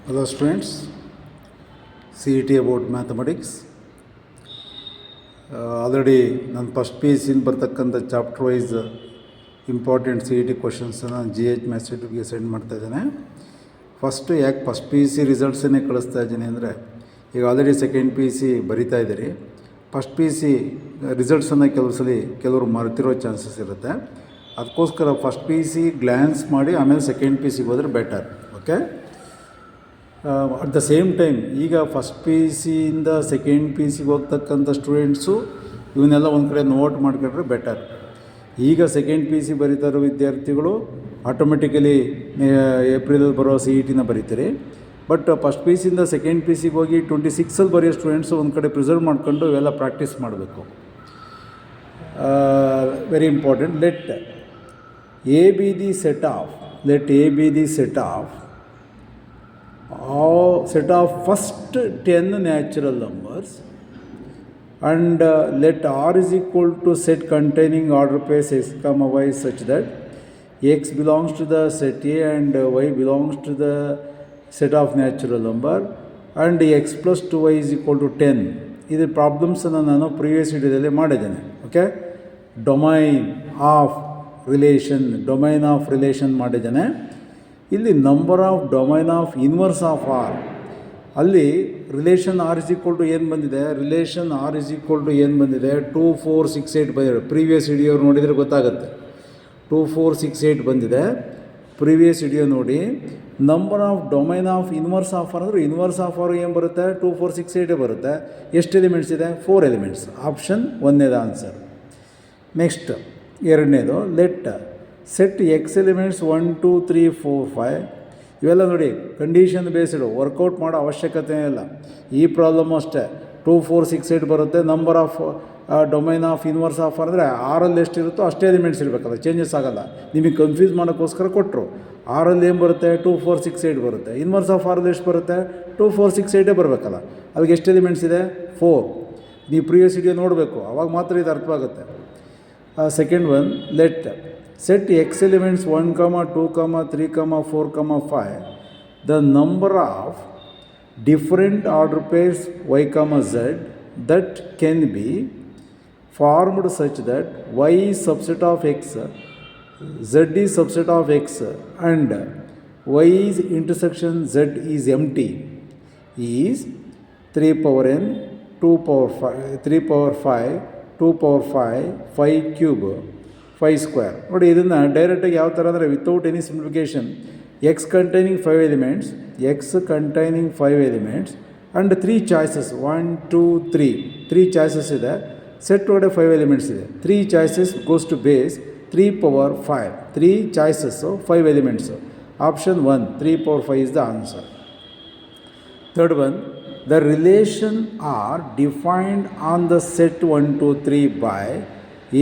Hello students, CET about mathematics. Already ನಾನು first P U ಸಿನ ಬರ್ತಕ್ಕಂಥ chapter wise important C E T ಕ್ವಶನ್ಸನ್ನು GH ಮ್ಯಾಥ್ಸ್ಗೆ send ಮಾಡ್ತಾಯಿದ್ದೇನೆ. ಯಾಕೆ ಫಸ್ಟ್ ಪಿ ಯು ಸಿ ರಿಸಲ್ಟ್ಸನ್ನೇ ಕಳಿಸ್ತಾ ಇದ್ದೀನಿ ಅಂದರೆ, ಈಗ already second P U C ಬರಿತಾ ಇದ್ದೀರಿ. ಫಸ್ಟ್ ಪಿ ಯು ಸಿ ರಿಸಲ್ಟ್ಸನ್ನು ಕೆಲವರು ಮರೆತಿರೋ ಚಾನ್ಸಸ್ ಇರುತ್ತೆ. ಅದಕ್ಕೋಸ್ಕರ first P U C glance ಮಾಡಿ ಆಮೇಲೆ ಸೆಕೆಂಡ್ ಪಿ ಯು ಸಿಗೆ ಹೋದರೆ better. Okay, at the same time ಈಗ ಫಸ್ಟ್ ಪಿ ಯು ಸಿಯಿಂದ ಸೆಕೆಂಡ್ ಪಿ ಯು ಸಿಗೆ ಹೋಗ್ತಕ್ಕಂಥ ಸ್ಟೂಡೆಂಟ್ಸು ಇವನ್ನೆಲ್ಲ ಒಂದು ಕಡೆ ನೋಟ್ ಮಾಡ್ಕೊಂಡ್ರೆ ಬೆಟರ್. ಈಗ ಸೆಕೆಂಡ್ ಪಿ ಯು ಸಿ ಬರೀತಾ ಇರೋ ವಿದ್ಯಾರ್ಥಿಗಳು ಆಟೋಮೆಟಿಕಲಿ ಏಪ್ರಿಲಲ್ಲಿ ಬರೋ ಸಿ ಇ ಟಿನ ಬರೀತೀರಿ. ಬಟ್ ಫಸ್ಟ್ ಪಿ ಯು ಸಿಯಿಂದ ಸೆಕೆಂಡ್ ಪಿ ಯು ಸಿಗೆ ಹೋಗಿ 26 ಬರೆಯೋ ಸ್ಟೂಡೆಂಟ್ಸು ಒಂದು ಕಡೆ ಪ್ರಿಸರ್ವ್ ಮಾಡ್ಕೊಂಡು ಇವೆಲ್ಲ ಪ್ರಾಕ್ಟೀಸ್ ಮಾಡಬೇಕು. Very important. Let A be the set of first 10 natural numbers, and let R is equal to set containing order pairs x, y such that x belongs to the set A and y belongs to the set of natural number, and x plus 2y is equal to 10. ಇದು ಪ್ರಾಬ್ಲಮ್ಸನ್ನು ನಾನು previous ವಿಡಿಯೋದಲ್ಲಿ ಮಾಡಿದ್ದೇನೆ. Okay, domain of relation ಮಾಡಿದ್ದೇನೆ. ಇಲ್ಲಿ number of domain of inverse of R, ಅಲ್ಲಿ relation R is equal to ಏನು ಬಂದಿದೆ, 2 4 6 8 ಬಂದಿದೆ. ಪ್ರೀವಿಯಸ್ ವಿಡಿಯೋ ನೋಡಿದರೆ ಗೊತ್ತಾಗುತ್ತೆ. 2 4 6 8 ಬಂದಿದೆ. ಪ್ರೀವಿಯಸ್ ವಿಡಿಯೋ ನೋಡಿ. Number of domain of inverse of R ಅಂದರೆ ಇನ್ವರ್ಸ್ ಆಫ್ ಆರ್ ಏನು ಬರುತ್ತೆ, 2 4 6 8 ಬರುತ್ತೆ. ಎಷ್ಟು ಎಲಿಮೆಂಟ್ಸ್ ಇದೆ? 4 ಎಲಿಮೆಂಟ್ಸ್. ಆಪ್ಷನ್ ಒಂದನೇದು ಆನ್ಸರ್. ನೆಕ್ಸ್ಟ್ ಎರಡನೇದು, ಲೆಟ್ ಸೆಟ್ ಎಕ್ಸ್ ಎಲಿಮೆಂಟ್ಸ್ 1 2 3 4 5. ಇವೆಲ್ಲ ನೋಡಿ ಕಂಡೀಷನ್ ಬೇಸ್ಡು, ವರ್ಕೌಟ್ ಮಾಡೋ ಅವಶ್ಯಕತೆ ಇಲ್ಲ. ಈ ಪ್ರಾಬ್ಲಮ್ಮು ಅಷ್ಟೇ. 2 4 6 8 ಬರುತ್ತೆ. Number of domain of inverse of ಅಂದರೆ ಆರಲ್ಲಿ ಎಷ್ಟಿರುತ್ತೋ ಅಷ್ಟೇ ಎಲಿಮೆಂಟ್ಸ್ ಇರಬೇಕಲ್ಲ, ಚೇಂಜಸ್ ಆಗೋಲ್ಲ. ನಿಮಗೆ ಕನ್ಫ್ಯೂಸ್ ಮಾಡೋಕ್ಕೋಸ್ಕರ ಕೊಟ್ಟರು. ಆರಲ್ಲಿ ಏನು ಬರುತ್ತೆ? 2 4 6 8 ಬರುತ್ತೆ. ಇನ್ವರ್ಸ್ ಆಫ್ ಆರಲ್ಲಿ ಎಷ್ಟು ಬರುತ್ತೆ? 2 4 6 8 ಬರಬೇಕಲ್ಲ. ಅಲ್ಲಿಗೆ ಎಷ್ಟು ಎಲಿಮೆಂಟ್ಸ್ ಇದೆ? 4. ನೀವು ಪ್ರೀವಿಯಸ್ ವಿಡಿಯೋ ನೋಡಬೇಕು, ಆವಾಗ ಮಾತ್ರ ಇದು ಅರ್ಥವಾಗುತ್ತೆ. Second one, let set x elements 1, 2, 3, 4, 5, the number of different order pairs y, z that can be formed such that y is subset of x, z is subset of x, and y is intersection z is empty is 3 power n, 2 power 5, 3 power 5, 2 power 5, 5 cube, 5 square. ನೋಡಿ, ಇದನ್ನು ಡೈರೆಕ್ಟಾಗಿ ಯಾವ ಥರ ಅಂದರೆ without any simplification, x containing 5 elements and 3 choices, 1 2 3 choices ಇದೆ. Set ಒಳಗಡೆ 5 elements ಇದೆ. 3 choices goes to base 3 power 5. 3 choices 5 elements. Option 1, 3 power 5 is the answer. Third one, the relation R defined on the set 1 2 3 by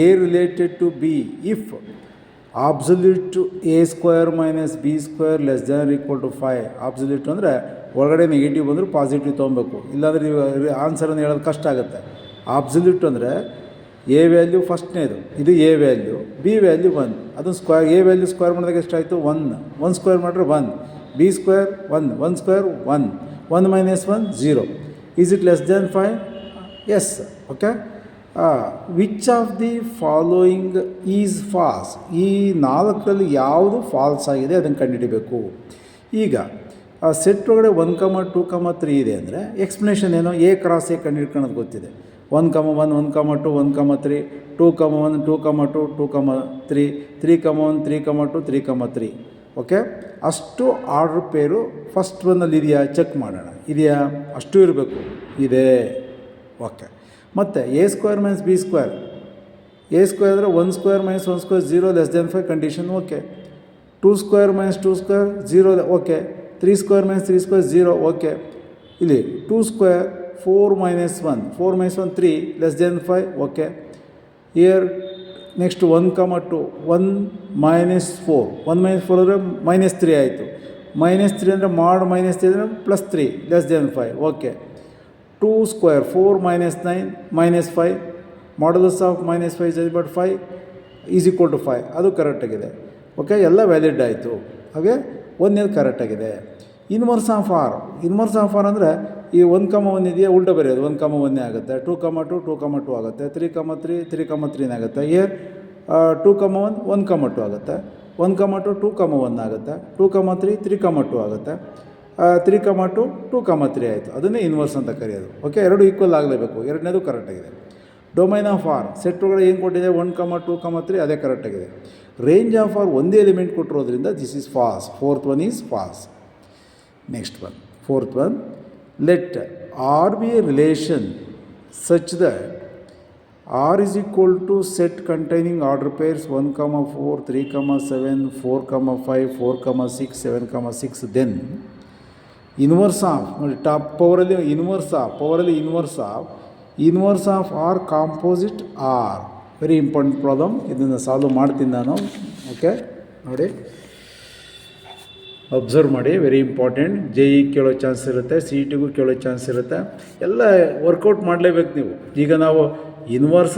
A related to B if absolute A square minus B square less than or equal to 5. absolute ಅಂದರೆ ಒಳಗಡೆ negative ಬಂದರೂ positive ತೊಗೊಬೇಕು, ಇಲ್ಲಾಂದರೆ ನೀವು ಆನ್ಸರನ್ನು ಹೇಳೋದು ಕಷ್ಟ ಆಗುತ್ತೆ. absolute ಅಂದರೆ A ವ್ಯಾಲ್ಯೂ ಫಸ್ಟ್ನೇದು, ಇದು A ವ್ಯಾಲ್ಯೂ, B ವ್ಯಾಲ್ಯೂ 1. ಅದನ್ನು ಸ್ಕ್ವೇರ್, A ವ್ಯಾಲ್ಯೂ ಸ್ಕ್ವೇರ್ ಮಾಡಿದಾಗ ಎಷ್ಟಾಯಿತು? 1 ಸ್ಕ್ವೇರ್ ಮಾಡಿದ್ರೆ 1, B square 1 square 1, 1 minus 1 0. Is it less than 5? Yes. Okay, which of the following is false? ಈ 4ರಲ್ಲಿ ಯಾವುದು ಫಾಲ್ಸ್ ಆಗಿದೆ ಅದನ್ನು ಕಂಡುಹಿಡಿಬೇಕು. ಈಗ ಸೆಟ್ ಒಳಗಡೆ 1, 2, 3 ಇದೆ ಅಂದರೆ ಎಕ್ಸ್ಪ್ಲನೇಷನ್ ಏನು? ಎ ಕ್ರಾಸ್ ಎ ಕಂಡುಹಿಡ್ಕೊಳ್ಳೋದು ಗೊತ್ತಿದೆ. 1, 1, 1, 2, 1, 3, 2, 1, 2, 2, 2, 3, 3, 1, 3, 2, 3, 3. ಓಕೆ, ಅಷ್ಟು ಆರ್ಡ್ರ್ ಪೇರು ಫಸ್ಟ್ ಒನ್ನಲ್ಲಿ ಇದೆಯಾ? ಚೆಕ್ ಮಾಡೋಣ. ಇದೆಯಾ? ಅಷ್ಟು ಇರಬೇಕು. ಇದೆ. ಓಕೆ, ಮತ್ತು A square minus B square, A square ಅಂದರೆ 1 square minus 1 square 0 less than 5 condition. Okay. 2 square minus 2 square 0. Okay. 3 square minus 3 square 0. Okay. ಇಲ್ಲಿ 2 square 4 minus 1 3 less than 5. Okay. Year next 1, 2 1 minus 4, 1 minus 4 ಅಂದರೆ -3 ಆಯಿತು. -3 ಅಂದರೆ ಮಾಡಿ -3 ಅಂದರೆ +3 less than 5. Okay. 2 square 4 minus 9 -5, modulus of -5 is but 5 is equal to 5. ಅದು ಕರೆಕ್ಟಾಗಿದೆ. Okay, ಎಲ್ಲ valid ಆಯಿತು. ಹಾಗೆ ಒಂದೇನು ಕರೆಕ್ಟಾಗಿದೆ. Inverse of R. Inverse of R ಅಂದರೆ ಈ 1,1 ಇದೆಯಾ, ಉಲ್ಟಾ ಬರೆಯೋದು 1,1 ಆಗುತ್ತೆ. 2,2 2,2 ಆಗುತ್ತೆ. 3,3 3,3 ಆಗುತ್ತೆ. ಇಯರ್ 2,1 1,2 ಆಗುತ್ತೆ. 1,2 2,1 ಆಗುತ್ತೆ. 2,3 3,2 ಆಗುತ್ತೆ. 3,2 2,3 ಆಯಿತು. ಅದನ್ನೇ ಇನ್ವರ್ಸ್ ಅಂತ ಕರೆಯೋದು. ಓಕೆ, ಎರಡು ಈಕ್ವಲ್ ಆಗಲೇಬೇಕು. ಎರಡನೇದು ಕರೆಕ್ಟಾಗಿದೆ. ಡೊಮೈನ್ ಆಫ್ ಆರ್ ಸೆಟ್ ಒಳಗಡೆ ಏನು ಕೊಟ್ಟಿದೆ, 1,2,3 ಅದೇ ಕರೆಕ್ಟಾಗಿದೆ. ರೇಂಜ್ ಆಫ್ ಆರ್ ಒಂದೇ ಎಲಿಮೆಂಟ್ ಕೊಟ್ಟಿರೋದ್ರಿಂದ this is false. Fourth one is false. Next one, fourth one, let R be a relation such that R is equal to set containing order pairs 1,4, 3,7, 4,5, 4,6, 7,6. Then inverse of ನೋಡಿ top ಪವರಲ್ಲಿ inverse of R composite R. Very important problem. ಇದನ್ನು solve ಮಾಡ್ತೀನಿ ನಾನು. Okay, ನೋಡಿ observe ಮಾಡಿ, very important. JE ಕೇಳೋ chance ಇರುತ್ತೆ, CETಗೂ ಕೇಳೋ ಚಾನ್ಸ್ ಇರುತ್ತೆ. ಎಲ್ಲ ವರ್ಕೌಟ್ ಮಾಡಲೇಬೇಕು ನೀವು. ಈಗ ನಾವು inverse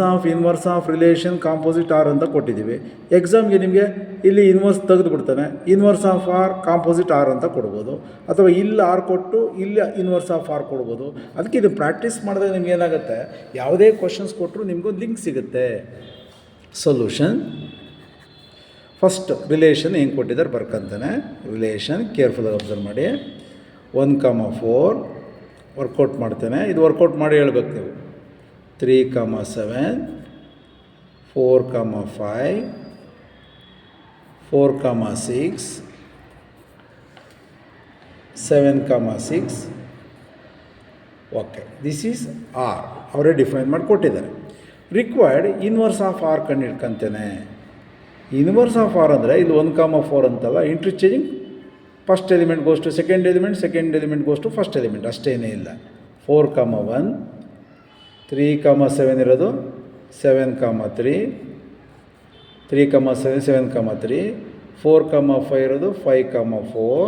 of relation composite R ಅಂತ ಕೊಟ್ಟಿದ್ದೀವಿ. ಎಕ್ಸಾಮ್ಗೆ ನಿಮಗೆ ಇಲ್ಲಿ ಇನ್ವರ್ಸ್ ತೆಗೆದುಬಿಡ್ತಾನೆ, inverse of R composite R ಅಂತ ಕೊಡ್ಬೋದು, ಅಥವಾ ಇಲ್ಲಿ ಆರ್ ಕೊಟ್ಟು ಇಲ್ಲಿ ಇನ್ವರ್ಸ್ ಆಫ್ ಆರ್ ಕೊಡ್ಬೋದು. ಅದಕ್ಕೆ ಇದು ಪ್ರಾಕ್ಟೀಸ್ ಮಾಡಿದಾಗ ನಿಮ್ಗೆ ಏನಾಗುತ್ತೆ, ಯಾವುದೇ ಕ್ವಶನ್ಸ್ ಕೊಟ್ಟರು ನಿಮಗೊಂದು ಲಿಂಕ್ ಸಿಗುತ್ತೆ. ಸೊಲ್ಯೂಷನ್ ಫಸ್ಟ್ ರಿಲೇಷನ್ ಹೆಂಗೆ ಕೊಟ್ಟಿದ್ದಾರೆ ಬರ್ಕಂತಾನೆ. ರಿಲೇಷನ್ ಕೇರ್ಫುಲ್ಲಾಗಿ ಅಬ್ಸರ್ವ್ ಮಾಡಿ. 1,4 ವರ್ಕೌಟ್ ಮಾಡ್ತೇನೆ. ಇದು ವರ್ಕೌಟ್ ಮಾಡಿ ಹೇಳ್ಬೇಕು ನೀವು. 3,7, 4,5, 4,6, 7,6. Okay, this is R. ಅವರೇ ಡಿಫೈನ್ ಮಾಡಿ ಕೊಟ್ಟಿದ್ದಾರೆ. ರಿಕ್ವೈರ್ಡ್ ಇನ್ವರ್ಸ್ ಆಫ್ ಆರ್ ಕಂಡು ಹಿಡ್ಕೊಂತೇನೆ. ಇನ್ವರ್ಸ್ ಆಫ್ ಆರ್ ಅಂದರೆ ಇಲ್ಲಿ 1,4 ಅಂತಲ್ಲ, interchanging first element goes to second element, second element goes to first element, ಅಷ್ಟೇನೇ ಇಲ್ಲ. 4,1, 3,7 ಇರೋದು 7,3, 3,7 7,3, 4,5 ಇರೋದು 5,4,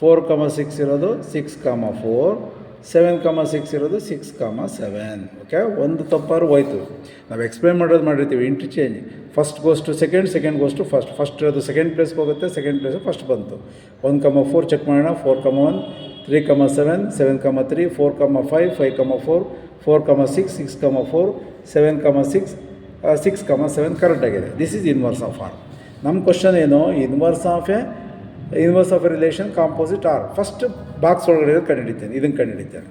4,6 ಇರೋದು 6,4, 7,6 ಇರೋದು 6,7. ಓಕೆ, ಒಂದು ತಪ್ಪಾರು ಹೋಯ್ತು. ನಾವು ಎಕ್ಸ್ಪ್ಲೇನ್ ಮಾಡಿರ್ತೀವಿ. Interchange first goes to second, second goes to first, first ಇರೋದು ಸೆಕೆಂಡ್ ಪ್ಲೇಸ್ಗೆ ಹೋಗುತ್ತೆ, ಸೆಕೆಂಡ್ ಪ್ಲೇಸ್ ಫಸ್ಟ್ ಬಂತು. 1,4 ಚೆಕ್ ಮಾಡೋಣ. 4,1, 3,7, 7,3, 4,5, 5,4, 4,6, 6,4, 7,6, 6,7 ಕರೆಕ್ಟಾಗಿದೆ. This is inverse of R. ನಮ್ಮ ಕ್ವಶನ್ ಏನು, inverse of a relation composite R. First box ಒಳಗಡೆ ಕಂಡುಹಿಡಿತೇನೆ, ಇದನ್ನು ಕಂಡುಹಿಡಿತೇನೆ.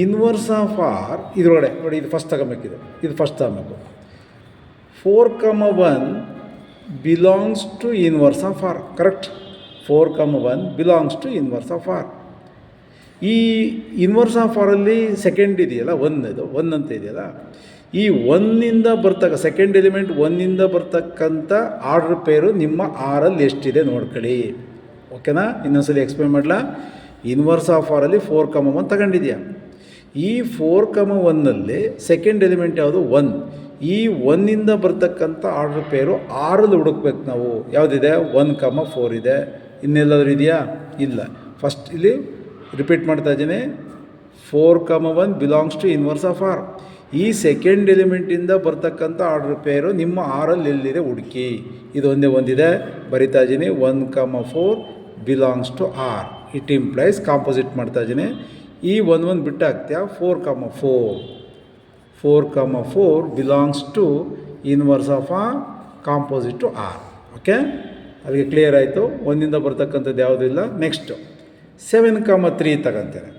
ಇನ್ವರ್ಸ್ ಆಫ್ ಆರ್ ಇದರೊಳಗಡೆ ನೋಡಿ, ಇದು ಫಸ್ಟ್ ತಗೋಬೇಕಿದೆ, ಇದು ಫಸ್ಟ್ ತಗೋಬೇಕು. 4,1 belongs to inverse of R. Correct. 4,1 belongs to inverse of R. ಈ ಇನ್ವರ್ಸ್ ಆಫ್ ಆರಲ್ಲಿ ಸೆಕೆಂಡ್ ಇದೆಯಲ್ಲ, 1 ಅಂತ ಇದೆಯಲ್ಲ, ಈ 1ಇಂದ ಬರ್ತಕ್ಕ ಸೆಕೆಂಡ್ ಎಲಿಮೆಂಟ್ 1ಇಂದ ಬರ್ತಕ್ಕಂಥ ಆರ್ಡರ್ ಪೇರು ನಿಮ್ಮ ಆರಲ್ಲಿ ಎಷ್ಟಿದೆ ನೋಡ್ಕೊಳ್ಳಿ. ಓಕೆನಾ? ಇನ್ನೊಂದ್ಸಲಿ ಎಕ್ಸ್ಪ್ಲೇನ್ ಮಾಡಲಾ. ಇನ್ವರ್ಸ್ ಆಫ್ ಆರಲ್ಲಿ 4,1 ತಗೊಂಡಿದೆಯಾ. ಈ 4,1ನಲ್ಲಿ ಸೆಕೆಂಡ್ ಎಲಿಮೆಂಟ್ ಯಾವುದು, 1. ಈ 1ಇಂದ ಬರ್ತಕ್ಕಂಥ ಆರ್ಡರ್ ಪೇರು ಆರಲ್ಲಿ ಹುಡುಕ್ಬೇಕು ನಾವು. ಯಾವುದಿದೆ, 1,4 ಇದೆ. ಇನ್ನೆಲ್ಲಾದರೂ ಇದೆಯಾ? ಇಲ್ಲ. ಫಸ್ಟ್ ಇಲ್ಲಿ ರಿಪೀಟ್ ಮಾಡ್ತಾ ಇದ್ದೀನಿ. 4,1 belongs to inverse of R. ಈ ಸೆಕೆಂಡ್ ಎಲಿಮೆಂಟಿಂದ ಬರ್ತಕ್ಕಂಥ ಆರ್ಡರ್ ಪೇರು ನಿಮ್ಮ ಆರಲ್ಲಿ ಎಲ್ಲಿದೆ ಹುಡುಕಿ. ಇದು ಒಂದೇ ಒಂದಿದೆ, ಬರಿತಾ ಇದ್ದೀನಿ. 1,4 belongs to R. It implies composite ಮಾಡ್ತಾ ಇದ್ದೀನಿ. ಈ 1 ಬಿಟ್ಟು ಹಾಕ್ತೀಯ. 4,4 belongs to inverse of R, composite to R. Okay, ಅಲ್ಲಿಗೆ ಕ್ಲಿಯರ್ ಆಯಿತು. 1ಇಂದ ಬರ್ತಕ್ಕಂಥದ್ದು ಯಾವುದಿಲ್ಲ. ನೆಕ್ಸ್ಟ್ 7,3 ತಗೊಂತೇನೆ.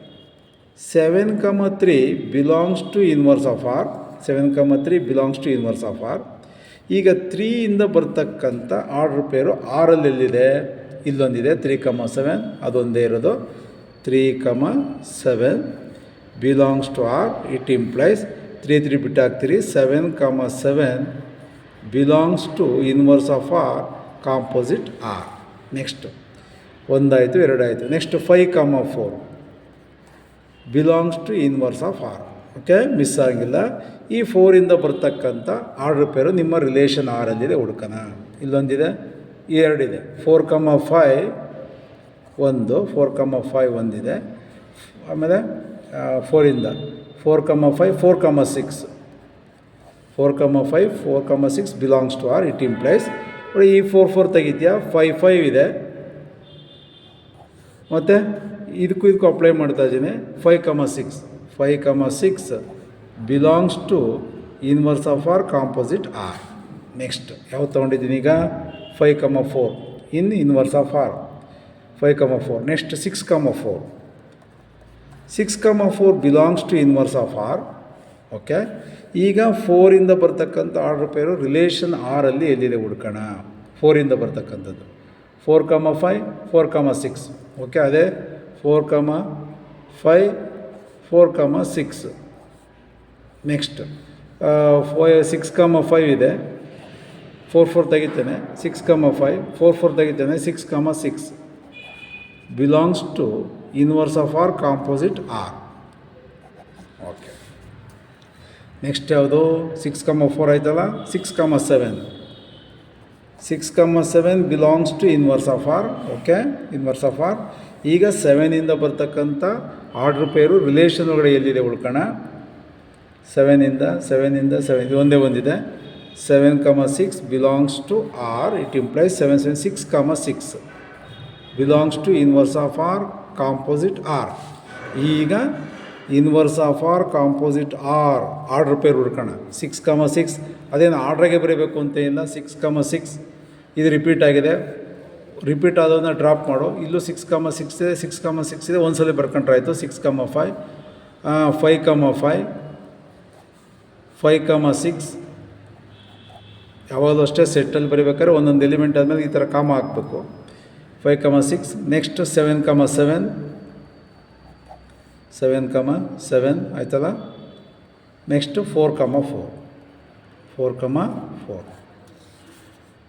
7,3 belongs to inverse of R. 7,3 belongs to inverse of R. ಈಗ 3ಇಂದ ಬರ್ತಕ್ಕಂಥ ಆರ್ಡರ್ ಪೇರು ಆರಲ್ಲಿ ಎಲ್ಲಿದೆ, ಇಲ್ಲೊಂದಿದೆ 3,7, ಅದೊಂದೇ ಇರೋದು. 3,7 belongs to R. It implies 3 ಬಿಟ್ಟು ಹಾಕ್ತೀರಿ. 7,7 belongs to inverse of R, composite R. Next 1 ಆಯಿತು, 2 ಆಯಿತು. Next 5,4 belongs to inverse of R. Okay, miss ಆಗಿಲ್ಲ. ಈ 4ಇಂದ ಬರ್ತಕ್ಕಂಥ ಆರ್ಡರ್ ಪೇರು ನಿಮ್ಮ ರಿಲೇಷನ್ ಆರಲ್ಲಿದೆ, ಹುಡ್ಕೋಣ. ಇಲ್ಲೊಂದಿದೆ, 2 ಇದೆ. 4,5 1, 4,5 ಒಂದಿದೆ. ಆಮೇಲೆ 4ಇಂದ 4,5 4,6 4,5 4,6 belongs to R. It implies ಈ 4 ತೆಗಿತೀಯಾ. 5 ಇದೆ. ಮತ್ತು ಇದಕ್ಕೂ ಅಪ್ಲೈ ಮಾಡ್ತಾ ಇದ್ದೀನಿ 5,6 5,6 belongs to inverse of R composite R. Next ಯಾವ್ದು ತೊಗೊಂಡಿದ್ದೀನಿ ಈಗ 5,4 inverse of R 5,4. Next 6,4 6,4 belongs to inverse of R. Okay, ಈಗ 4ಇಂದ ಬರ್ತಕ್ಕಂಥ ಆರ್ಡರ್ ಪೇರು ರಿಲೇಷನ್ ಆರಲ್ಲಿ ಎಲ್ಲಿದೆ ಹುಡ್ಕೋಣ. 4ಇಂದ ಬರ್ತಕ್ಕಂಥದ್ದು 4,5 4,6. ಓಕೆ, ಅದೇ 4,5 4,6. ನೆಕ್ಸ್ಟ್ 6,5 ಇದೆ, 4 ತೆಗಿತೇನೆ. 6,5 4 ತೆಗಿತೇನೆ. 6,6 belongs to inverse of R composite R. Okay, next ಯಾವುದು 6,4 ಆಯ್ತಲ್ಲ. 6,7 6,7 belongs to inverse of R. Okay, inverse of R. ಈಗ 7ಇಂದ ಬರ್ತಕ್ಕಂಥ ಆರ್ಡ್ರ್ ಪೇರು ರಿಲೇಷನ್ ಒಳಗಡೆ ಎಲ್ಲಿದೆ ಹುಡ್ಕೋಣ. 7ಇಂದ 7 ಇದು ಒಂದೇ ಬಂದಿದೆ. 7,6 belongs to R. It implies 7 7 6,6 belongs to inverse of R composite R. ಈಗ inverse of R composite R order pair ಹುಡ್ಕೋಣ. 6,6 ಅದೇನು ಆರ್ಡ್ರಾಗೆ ಬರೀಬೇಕು ಅಂತ ಇಲ್ಲ. 6,6 ಇದು ರಿಪೀಟ್ ಆಗಿದೆ. ರಿಪೀಟ್ ಆದೋದನ್ನ ಡ್ರಾಪ್ ಮಾಡು. ಇಲ್ಲೂ 6,6 ಇದೆ, 6,6 ಇದೆ. ಒಂದು ಸಲ ಬರ್ಕೊಂಡ್ರೆ ಆಯಿತು. 6,5 5,5 5,6 ಯಾವಾಗಲೂ ಅಷ್ಟೇ ಸೆಟ್ಟಲ್ಲಿ ಬರೀಬೇಕಾದ್ರೆ ಒಂದೊಂದು ಎಲಿಮೆಂಟ್ ಆದಮೇಲೆ ಈ ಥರ ಕಾಮ ಹಾಕಬೇಕು. 5,6. ನೆಕ್ಸ್ಟ್ 7,7 7,7 ಆಯ್ತಲ್ಲ. ನೆಕ್ಸ್ಟ್ 4,4 4,4.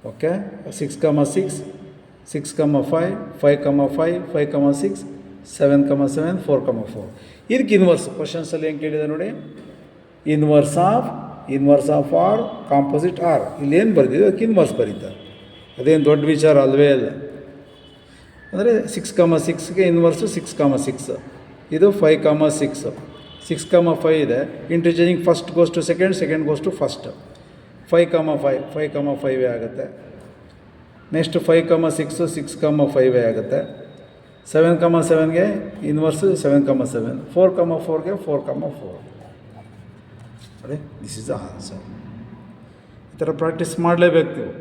ಓಕೆ, 6,6 6,5 5,5 5,6 7,7 4,4. ಇದಕ್ಕೆ ಇನ್ವರ್ಸ್ ಕ್ವಶನ್ಸಲ್ಲಿ ಹೆಂಗೆ ಕೇಳಿದೆ ನೋಡಿ. Inverse of R composite R. ಇಲ್ಲೇನು ಬರೆದಿದೆ ಅದಕ್ಕೆ ಇನ್ವರ್ಸ್ ಬರೀತಾರೆ. ಅದೇನು ದೊಡ್ಡ ವಿಚಾರ ಅಲ್ವೇ ಅಲ್ಲ. ಅಂದರೆ 6,6ಗೆ ಇನ್ವರ್ಸು 6,6. ಇದು 5,6 6,5 ಇದೆ. Interchanging first goes to second, second goes to first. 5,5 5,5 ಆಗುತ್ತೆ. ನೆಕ್ಸ್ಟ್ 5,6 6,5 ಆಗುತ್ತೆ. 7,7ಗೆ ಇನ್ವರ್ಸು 7,7. 4,4ಗೆ 4,4. ಅದೇ ದಿಸ್ ಇಸ್ ದ ಆನ್ಸರ್. ಈ ಥರ ಪ್ರಾಕ್ಟೀಸ್ ಮಾಡಲೇಬೇಕು ನೀವು.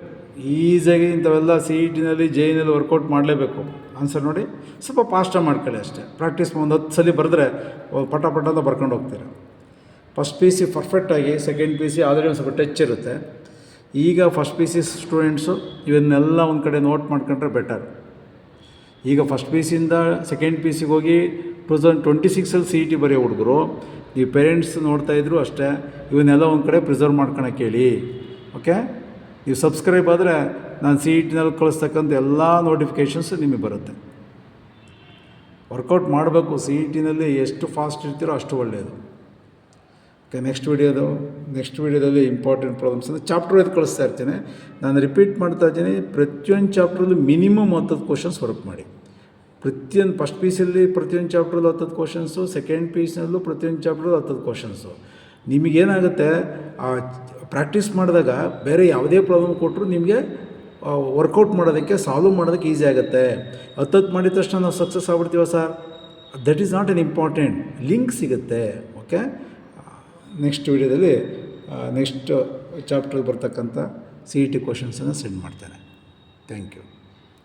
ಈಸಿಯಾಗಿ ಇಂಥವೆಲ್ಲ CETನಲ್ಲಿ JEEನಲ್ಲಿ ವರ್ಕೌಟ್ ಮಾಡಲೇಬೇಕು. ಆನ್ಸರ್ ನೋಡಿ ಸ್ವಲ್ಪ ಫಾಸ್ಟಾಗಿ ಮಾಡ್ಕೊಳ್ಳಿ ಅಷ್ಟೇ. ಪ್ರಾಕ್ಟೀಸ್ ಒಂದು 10 ಸಲ ಬರೆದ್ರೆ ಪಟ ಅಂತ ಬರ್ಕೊಂಡು ಹೋಗ್ತಾರೆ. ಫಸ್ಟ್ PC ಪರ್ಫೆಕ್ಟಾಗಿ, ಸೆಕೆಂಡ್ PC ಆಲ್ರೆಡಿ ಒಂದು ಸ್ವಲ್ಪ ಟಚ್ ಇರುತ್ತೆ. ಈಗ ಫಸ್ಟ್ PC ಸ್ಟೂಡೆಂಟ್ಸು ಇವನ್ನೆಲ್ಲ ಒಂದು ಕಡೆ ನೋಟ್ ಮಾಡ್ಕೊಂಡ್ರೆ ಬೆಟರ್. ಈಗ ಫಸ್ಟ್ PCಯಿಂದ ಸೆಕೆಂಡ್ PCಗೆ ಹೋಗಿ 2026ಅಲ್ಲಿ CET ಬರೆಯೋ ಹುಡುಗರು, ನೀವು ಪೇರೆಂಟ್ಸ್ ನೋಡ್ತಾಯಿದ್ರು ಅಷ್ಟೇ, ಇವನ್ನೆಲ್ಲ ಒಂದು ಕಡೆ ಪ್ರಿಸರ್ವ್ ಮಾಡ್ಕೊಳಕ್ಕೆ ಹೇಳಿ. ಓಕೆ, ನೀವು ಸಬ್ಸ್ಕ್ರೈಬ್ ಆದರೆ ನಾನು CETನಲ್ಲಿ ಕಳಿಸ್ತಕ್ಕಂಥ ಎಲ್ಲ ನೋಟಿಫಿಕೇಷನ್ಸ್ ನಿಮಗೆ ಬರುತ್ತೆ. ವರ್ಕೌಟ್ ಮಾಡಬೇಕು. CETನಲ್ಲಿ ಎಷ್ಟು ಫಾಸ್ಟ್ ಇರ್ತೀರೋ ಅಷ್ಟು ಒಳ್ಳೆಯದು. ಓಕೆ, ನೆಕ್ಸ್ಟ್ ವೀಡಿಯೋದಲ್ಲಿ ಇಂಪಾರ್ಟೆಂಟ್ ಪ್ರಾಬ್ಲಮ್ಸ್ ಅಂದರೆ ಚಾಪ್ಟರ್ ಇದು ಕಳಿಸ್ತಾ ಇರ್ತೀನಿ. ನಾನು ರಿಪೀಟ್ ಮಾಡ್ತಾ ಇದ್ದೀನಿ, ಪ್ರತಿಯೊಂದು ಚಾಪ್ಟ್ರಲ್ಲೂ ಮಿನಿಮಮ್ 10 ಕ್ವಶನ್ಸ್ ವರ್ಕ್ ಮಾಡಿ. ಫಸ್ಟ್ PCಯಲ್ಲಿ ಪ್ರತಿಯೊಂದು ಚಾಪ್ಟ್ರಲ್ಲೂ 10 ಕ್ವಶನ್ಸು, ಸೆಕೆಂಡ್ PCನಲ್ಲೂ ಪ್ರತಿಯೊಂದು ಚಾಪ್ಟ್ರಲ್ಲೂ 10 ಕ್ವಶನ್ಸು. ನಿಮಗೇನಾಗುತ್ತೆ, ಪ್ರಾಕ್ಟೀಸ್ ಮಾಡಿದಾಗ ಬೇರೆ ಯಾವುದೇ ಪ್ರಾಬ್ಲಮ್ ಕೊಟ್ಟರು ನಿಮಗೆ ವರ್ಕೌಟ್ ಮಾಡೋದಕ್ಕೆ, ಸಾಲ್ವ್ ಮಾಡೋದಕ್ಕೆ ಈಸಿ ಆಗುತ್ತೆ. 10 ಮಾಡಿದ ತಕ್ಷಣ ನಾವು ಸಕ್ಸಸ್ ಆಗ್ಬಿಡ್ತೀವ sir, that is not an important. Link ಸಿಗುತ್ತೆ. ಓಕೆ, ನೆಕ್ಸ್ಟ್ ವೀಡಿಯೋದಲ್ಲಿ ನೆಕ್ಸ್ಟ್ ಚಾಪ್ಟ್ರಲ್ಲಿ ಬರ್ತಕ್ಕಂಥ CET ಕ್ವಶನ್ಸನ್ನು ಸೆಂಡ್ ಮಾಡ್ತೇನೆ. Thank you.